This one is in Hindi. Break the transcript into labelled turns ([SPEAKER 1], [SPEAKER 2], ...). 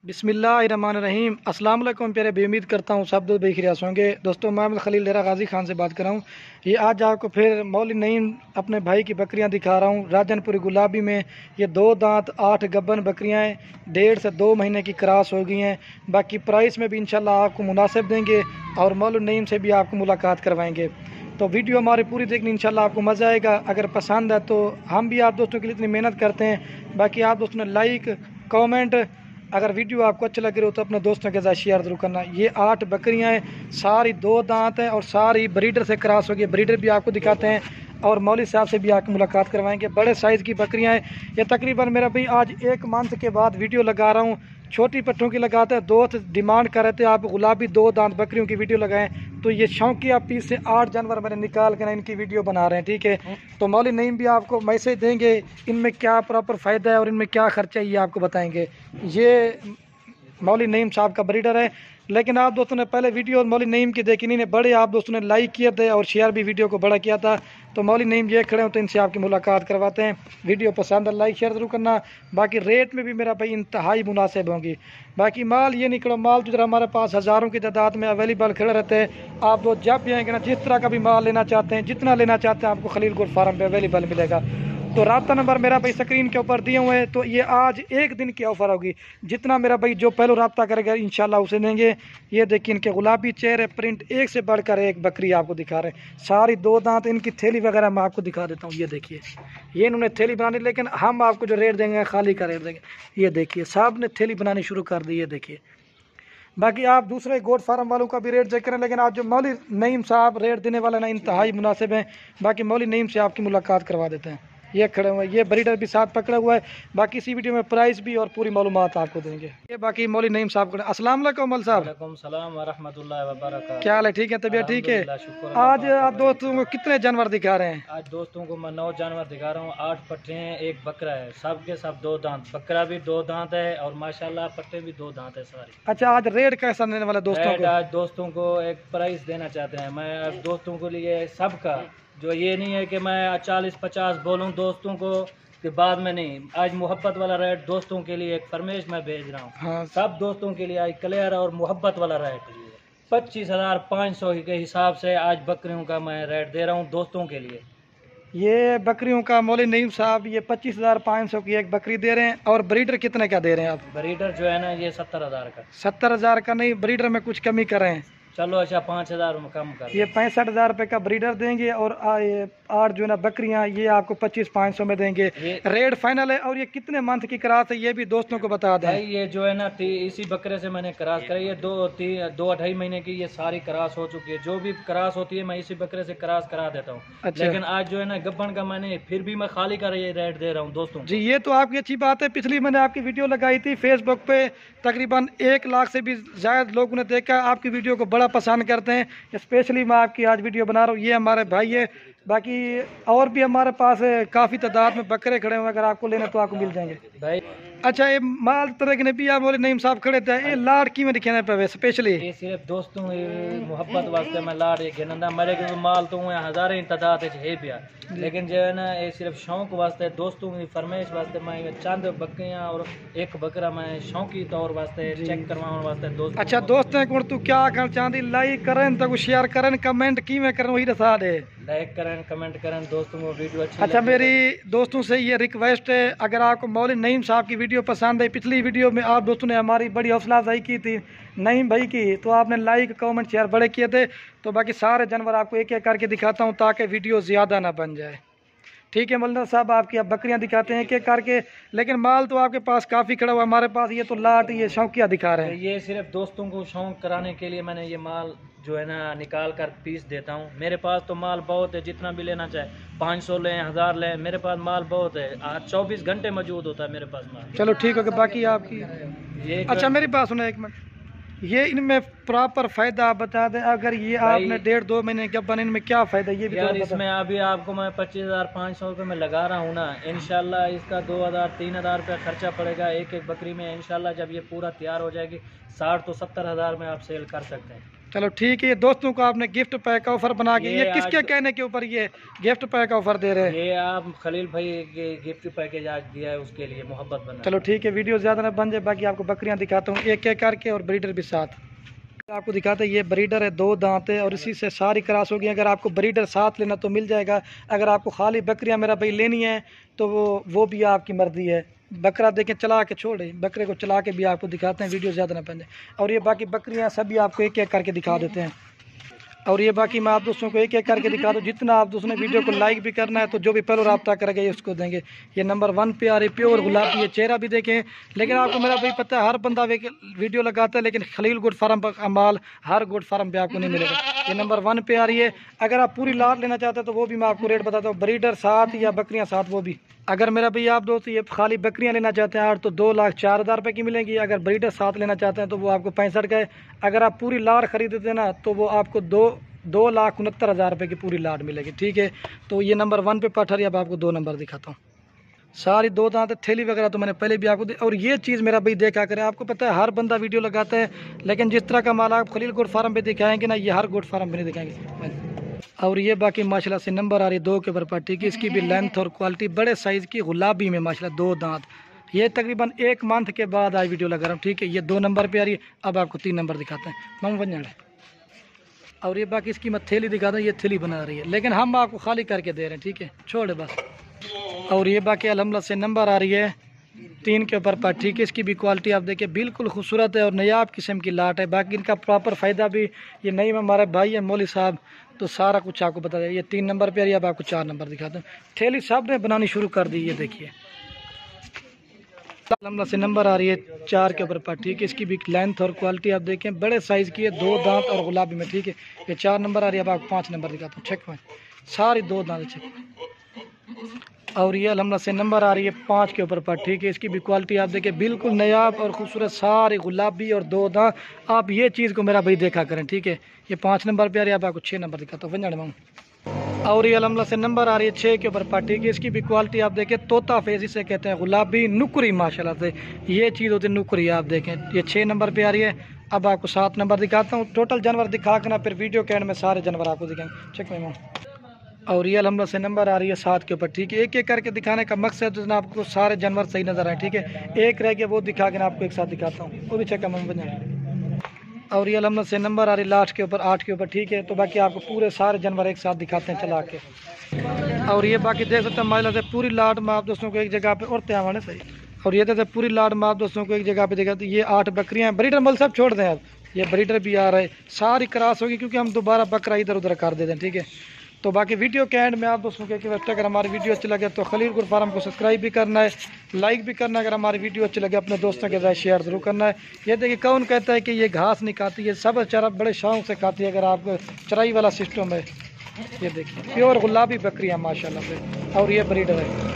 [SPEAKER 1] बिस्मिल्लाहिर्रहमानिर्रहीम। अस्सलाम वालेकुम प्यारे भी, उम्मीद करता हूँ सब दोस्त बेखियास होंगे। दोस्तों, मैं खलील डेरा गाजी खान से बात कर रहा हूँ। ये आज आपको फिर मौली नईम अपने भाई की बकरियाँ दिखा रहा हूँ। राजनपुरी गुलाबी में ये 2 दांत 8 गब्बन बकरियाँ हैं। 1.5 से 2 महीने की क्रॉस हो गई हैं। बाकी प्राइस में भी इंशाल्लाह आपको मुनासिब देंगे और मौली नईम से भी आपको मुलाकात करवाएंगे। तो वीडियो हमारी पूरी देखनी, इंशाल्लाह आपको मज़ा आएगा। अगर पसंद है तो हम भी आप दोस्तों के लिए इतनी मेहनत करते हैं। बाकी आप दोस्तों ने लाइक कमेंट, अगर वीडियो आपको अच्छा लग रहा हो तो अपने दोस्तों के साथ शेयर जरूर करना। ये 8 बकरियां हैं, सारी 2 दांत हैं और सारी ब्रीडर से क्रॉस हो गई। ब्रीडर भी आपको दिखाते हैं और मौली साहब से भी आपको मुलाकात करवाएंगे। बड़े साइज़ की बकरियां हैं। ये तकरीबन मेरा भाई आज 1 मंथ के बाद वीडियो लगा रहा हूँ। छोटी पट्टों की लगाते हैं। दोस्त डिमांड कर रहे थे आप गुलाबी 2 दांत बकरियों की वीडियो लगाएं, तो ये शौकिया पीस से 8 जानवर मैंने निकाल कर इनकी वीडियो बना रहे हैं। ठीक है, तो मौली नईम भी आपको मैसेज देंगे, इनमें क्या प्रॉपर फ़ायदा है और इनमें क्या खर्चा है ये आपको बताएंगे। ये मौली नईम साहब का ब्रीडर है। लेकिन आप दोस्तों ने पहले वीडियो मौली नईम की देखी नहीं ने, बड़े आप दोस्तों ने लाइक किए थे और शेयर भी वीडियो को बड़ा किया था। तो मौली नईम ये खड़े हो तो इनसे आपकी मुलाकात करवाते हैं। वीडियो पसंद है लाइक शेयर जरूर करना। बाकी रेट में भी मेरा भाई इंतहाई मुनासिब होंगी। बाकी माल ये निकलो, माल तो जरा हमारे पास हज़ारों की तादाद में अवेलेबल खड़े रहते हैं। आप लोग जब भी आएंगे ना, जिस तरह का भी माल लेना चाहते हैं, जितना लेना चाहते हैं, आपको खलील गोट फार्म पे अवेलेबल मिलेगा। तो राब्ता नंबर मेरा भाई स्क्रीन के ऊपर दिए हुए हैं। तो ये आज 1 दिन की ऑफ़र होगी। जितना मेरा भाई जो पहले राब्ता करेगा इंशाल्लाह उसे देंगे। ये देखिए इनके गुलाबी चेहरे, प्रिंट एक से बढ़कर एक बकरी आपको दिखा रहे हैं। सारी 2 दांत, इनकी थैली वगैरह मैं आपको दिखा देता हूँ। ये देखिए, ये इन्होंने थैली बनानी, लेकिन हम आपको जो रेट देंगे खाली का रेट देंगे। ये देखिए साहब ने थैली बनानी शुरू कर दी। ये देखिए, बाकी आप दूसरे गोट फार्म वालों का भी रेट चेक करें, लेकिन आज जो मौली नईम साहब रेट देने वाले ना इंतहाई मुनासिब हैं। बाकी मौली नईम से आपकी मुलाकात करवा देते हैं। ये खड़े हुए, ये ब्रीडर भी साथ पकड़ा हुआ है। बाकी इसी वीडियो में प्राइस भी और पूरी मालूमात आपको देंगे। ये बाकी मौली नईम साहब खड़े। अस्सलाम वालेकुम मौली साहब।
[SPEAKER 2] वालेकुम सलाम व रहमतुल्लाहि व बरकातहू।
[SPEAKER 1] क्या हाल है? ठीक है, तबीयत ठीक है?
[SPEAKER 2] शुक्र
[SPEAKER 1] आज आप दोस्तों को कितने जानवर दिखा रहे हैं?
[SPEAKER 2] आज दोस्तों को मैं 9 जानवर दिखा रहा हूँ। 8 पट्टे हैं, 1 बकरा है। सब के सब 2 दांत, बकरा भी 2 दांत है और माशाल्लाह पट्टे भी 2 दांत है सारे।
[SPEAKER 1] अच्छा, आज रेट कैसा देने वाला दोस्तों को?
[SPEAKER 2] आज दोस्तों को एक प्राइस देना चाहते हैं। मैं आज दोस्तों के लिए सबका, जो ये नहीं है कि मैं 40-50 बोलूँ दोस्तों को कि बाद में नहीं। आज मोहब्बत वाला रेट दोस्तों के लिए एक फरमाइश मैं भेज रहा हूँ।
[SPEAKER 1] हाँ,
[SPEAKER 2] सब दोस्तों के लिए आज क्लियर और मोहब्बत वाला रेट 25,500 के हिसाब से आज बकरियों का मैं रेट दे रहा हूँ दोस्तों के लिए।
[SPEAKER 1] ये बकरियों का मौली नईम साहब ये 25,500 की एक बकरी दे रहे हैं। और ब्रीडर कितने का दे रहे हैं आप?
[SPEAKER 2] ब्रीडर जो है ना ये 70,000 का।
[SPEAKER 1] 70,000 का नहीं, ब्रीडर में कुछ कमी कर रहे हैं।
[SPEAKER 2] चलो अच्छा 5,000 में कम कर।
[SPEAKER 1] ये 65,000 रुपये का ब्रीडर देंगे और ये 8 जो है ना बकरियां ये आपको 25,500 में देंगे। रेट फाइनल है। और ये कितने मंथ की क्रॉस है ये भी दोस्तों को बता दें।
[SPEAKER 2] भाई ये जो है ना इसी बकरे से मैंने क्रॉस कराई है। 2-2.5 महीने की ये सारी क्रॉस हो चुकी है। जो भी क्रॉस होती है मैं इसी बकरे से क्रॉस करा देता हूँ।
[SPEAKER 1] अच्छा।
[SPEAKER 2] लेकिन आज जो है ना गब्बन का मैंने फिर भी मैं खाली का ये रेट दे रहा हूँ दोस्तों
[SPEAKER 1] जी। ये तो आपकी अच्छी बात है। पिछली मैंने आपकी वीडियो लगाई थी फेसबुक पे, तकरीबन 1 लाख से भी ज़्यादा लोगों ने देखा। आपकी वीडियो को बड़ा पसंद करते हैं। स्पेशली मैं आपकी आज वीडियो बना रहा हूँ। ये हमारे भाई है। बाकी और भी हमारे पास काफ़ी तादाद में बकरे खड़े हुए, अगर आपको लेना तो आपको मिल जाएंगे
[SPEAKER 2] भाई।
[SPEAKER 1] अच्छा, ये माल तरह के भी आप बोले नईम साहब खड़े थे, ये लाड़ की में दिखाने पे स्पेशली
[SPEAKER 2] ये सिर्फ दोस्तों मोहब्बत वास्ते मैं लाड़ ये गिनंदा मेरे के माल तो हुए हज़ारें तादाद है पिया। लेकिन जो है ना ये सिर्फ शौक वास्ते दोस्तों की फरमाइश वास्ते मैं चंद बकरियां और 1 बकरा मैं शौकी तौर वास्ते चेक करवाने वास्ते दोस्त।
[SPEAKER 1] अच्छा, दोस्तों को तू क्या कर चाहती, लाइक करें तो शेयर करें, कमेंट की में करें वही रसा दे।
[SPEAKER 2] लाइक करें, कमेंट करें दोस्तों को वीडियो अच्छी।
[SPEAKER 1] अच्छा, मेरी दोस्तों से ये रिक्वेस्ट है, अगर आपको मौली नईम साहब की वीडियो पसंद है, पिछली वीडियो में आप दोस्तों ने हमारी बड़ी हौसला अफजाई की थी नईम भाई की, तो आपने लाइक कमेंट शेयर बड़े किए थे। तो बाकी सारे जानवर आपको एक एक करके दिखाता हूँ ताकि वीडियो ज़्यादा ना बन जाए। ठीक है मलना साहब, आपकी अब बकरियां दिखाते हैं एक एक करके। लेकिन माल तो आपके पास काफ़ी खड़ा हुआ, हमारे पास ये तो लाट ये शौकिया दिखा रहे हैं।
[SPEAKER 2] ये सिर्फ दोस्तों को शौक कराने के लिए मैंने ये माल जो है ना निकाल कर पीस देता हूँ। मेरे पास तो माल बहुत है, जितना भी लेना चाहे 500 लें 1000 लें, मेरे पास माल बहुत है। आज 24 घंटे मौजूद होता है मेरे पास माल।
[SPEAKER 1] चलो ठीक है, बाकी आपकी
[SPEAKER 2] ये
[SPEAKER 1] अच्छा मेरी बात सुनो 1 मिनट। ये इनमें प्रॉपर फ़ायदा आप बता दें। अगर ये आपने 1.5-2 महीने के बने, इनमें क्या फ़ायदा ये भी
[SPEAKER 2] यार? इसमें अभी आपको मैं 25,500 रुपये में लगा रहा हूँ ना। इंशाल्लाह इसका 2,000-3,000 रुपया खर्चा पड़ेगा एक एक बकरी में। इंशाल्लाह जब ये पूरा तैयार हो जाएगी 60 तो 70 हज़ार में आप सेल कर सकते हैं।
[SPEAKER 1] चलो ठीक है। ये दोस्तों को आपने गिफ्ट पैक का ऑफर बना के, ये किसके कहने के ऊपर ये गिफ्ट पैक ऑफर दे रहे हैं?
[SPEAKER 2] ये आप खलील भाई के गिफ्ट पैकेज आज दिया है उसके लिए मोहब्बत बना।
[SPEAKER 1] चलो ठीक है, वीडियो ज़्यादा ना बन जाए, बाकी आपको बकरियां दिखाता हूँ एक एक करके और ब्रीडर भी साथ आपको दिखाते हैं। ये ब्रीडर है, 2 दांत है और इसी से सारी क्रॉस होगी। अगर आपको ब्रीडर साथ लेना तो मिल जाएगा, अगर आपको खाली बकरियां मेरा भाई लेनी है तो वो भी आपकी मर्जी है। बकरा देखें चला के छोड़े, बकरे को चला के भी आपको दिखाते हैं, वीडियो ज़्यादा ना बन जाए। और ये बाकी बकरियां सभी आपको एक एक करके दिखा देते हैं। और ये बाकी मैं आप दोस्तों को एक एक करके दिखा दूँ। जितना आप दोस्तों ने वीडियो को लाइक भी करना है तो जो भी पहले रब्ता करेगा ये उसको देंगे। ये नंबर 1 पे आ रही प्योर गुलाबी, ये चेहरा भी देखें। लेकिन आपको मेरा भाई पता है हर बंदा वीडियो लगाता है, लेकिन खलील गुड फार्म का माल हर गुड फार्म पे आपको नहीं मिलेगा। ये नंबर 1 पे आ रही है। अगर आप पूरी लाट लेना चाहते हैं तो वो भी मैं आपको रेट बताता हूँ, ब्रीडर साथ या बकरियाँ साथ वो भी। अगर मेरा भाई आप दोस्त ये खाली बकरियां लेना चाहते हैं तो 2,04,000 रुपये की मिलेंगी। अगर ब्रीडर साथ लेना चाहते हैं तो वो आपको 65 का है। अगर आप पूरी लाट खरीदते हैं ना तो वो आपको 2,69,000 रुपये की पूरी लाट मिलेगी। ठीक है, तो ये नंबर 1 पे पठारी। अब आपको 2 नंबर दिखाता हूँ। सारी 2 दांत थैली वगैरह तो मैंने पहले भी आपको दी। और ये चीज़ मेरा भाई देखा करें, आपको पता है हर बंदा वीडियो लगाता है, लेकिन जिस तरह का माल आप खलील गोट फार्म पे दिखाएंगे ना, ये हर गोट फार्म पे नहीं दिखाएंगे। और ये बाकी माशाल्लाह से नंबर आ रही है 2 के ऊपर पट्टी की। इसकी भी लेंथ और क्वालिटी बड़े साइज़ की गुलाबी में माशाल्लाह 2 दांत। ये तकरीबन 1 मंथ के बाद आज वीडियो लगा रहा हूँ। ठीक है, ये 2 नंबर पे आ रही है। अब आपको 3 नंबर दिखाते हैं मम वंजन। और ये बाकी इसकी मैं थैली दिखा दूँ, ये थैली बना रही है, लेकिन हम आपको खाली करके दे रहे हैं। ठीक है, छोड़े बस। और ये बाकी अल्हम्दुलिल्लाह से नंबर आ रही है 3 के ऊपर पर। ठीक है, इसकी भी क्वालिटी आप देखिए बिल्कुल खूबसूरत है और नयाब किस्म की लाट है। बाकी इनका प्रॉपर फ़ायदा भी ये नहीं, में हमारे भाई है मौली साहब, तो सारा कुछ आपको बता दें। ये 3 नंबर पे आ रही है। अब आपको 4 नंबर दिखाते हैं। थैली सब ने बनानी शुरू कर दी, ये देखिए अल्हम्दुलिल्लाह से नंबर आ रही है 4 के ऊपर पर। ठीक है, इसकी भी लेंथ और क्वालिटी आप देखें बड़े साइज़ की है, 2 दांत और गुलाबी में। ठीक है, ये 4 नंबर आ रही है। अब आपको 5 नंबर दिखाता हूँ। चेक में सारी 2 दांत चेक। और ये अल्हम्दुलिल्लाह से नंबर आ रही है 5 के ऊपर पर। ठीक है, इसकी भी क्वालिटी आप देखें बिल्कुल नयाब और खूबसूरत, सारी गुलाबी और 2 दांत। आप ये चीज़ को मेरा भाई देखा करें। ठीक है, ये 5 नंबर पे आ रही है। अब आपको 6 नंबर दिखाता हूँ वंजन। और ये अल्हम्दुलिल्लाह से नंबर आ रही है 6 के ऊपर पर। ठीक है, इसकी भी क्वालिटी आप देखें तोता फेस इसे कहते हैं, गुलाबी नुकरी माशाल्लाह से ये चीज़ होती है नुकरी। आप देखें ये 6 नंबर पे आ रही है। अब आपको 7 नंबर दिखाता हूँ। टोटल जानवर दिखा के ना फिर वीडियो के एंड में सारे जानवर आपको दिखाएंगे। चेक में। और ये अल्हम्दुलिल्लाह से नंबर आ रही है 7 के ऊपर। ठीक है, एक एक करके दिखाने का मकसद है आपको सारे जानवर सही नजर आए। ठीक है, एक रह गया वो दिखा के ना आपको एक साथ दिखाता हूँ, वो भी चेक बन जाए। और ये अल्हम्दुलिल्लाह से नंबर आ रही लास्ट के ऊपर 8 के ऊपर। ठीक है, तो बाकी आपको पूरे सारे जानवर एक साथ दिखाते हैं चला के। और ये बाकी देख सकते हैं माइला से पूरी लाट में आप दोस्तों को एक जगह पे और त्यावाने सही। और ये तो पूरी लाट में आप दोस्तों को एक जगह पे दिखाते। ये 8 बकरियां हैं। ब्रीडर मल सब छोड़ दें अब, ये ब्रीडर भी आ रहा है, सारी क्रॉस होगी क्योंकि हम दोबारा बकरा इधर उधर कर देते हैं। ठीक है, तो बाकी वीडियो के एंड में आप दोस्तों के रिक्वेस्ट, अगर हमारी वीडियो अच्छी लगे तो खलील गुड फार्म को सब्सक्राइब भी करना है, लाइक भी करना है। अगर हमारी वीडियो अच्छी लगे अपने दोस्तों के साथ शेयर जरूर करना है। ये देखिए कौन कहता है कि ये घास नहीं खाती, ये सब चारा बड़े शौक से खाती है। अगर आप चराई वाला सिस्टम है, ये देखिए प्योर गुलाबी बकरियाँ माशाल्लाह से। और ये ब्रीडर है।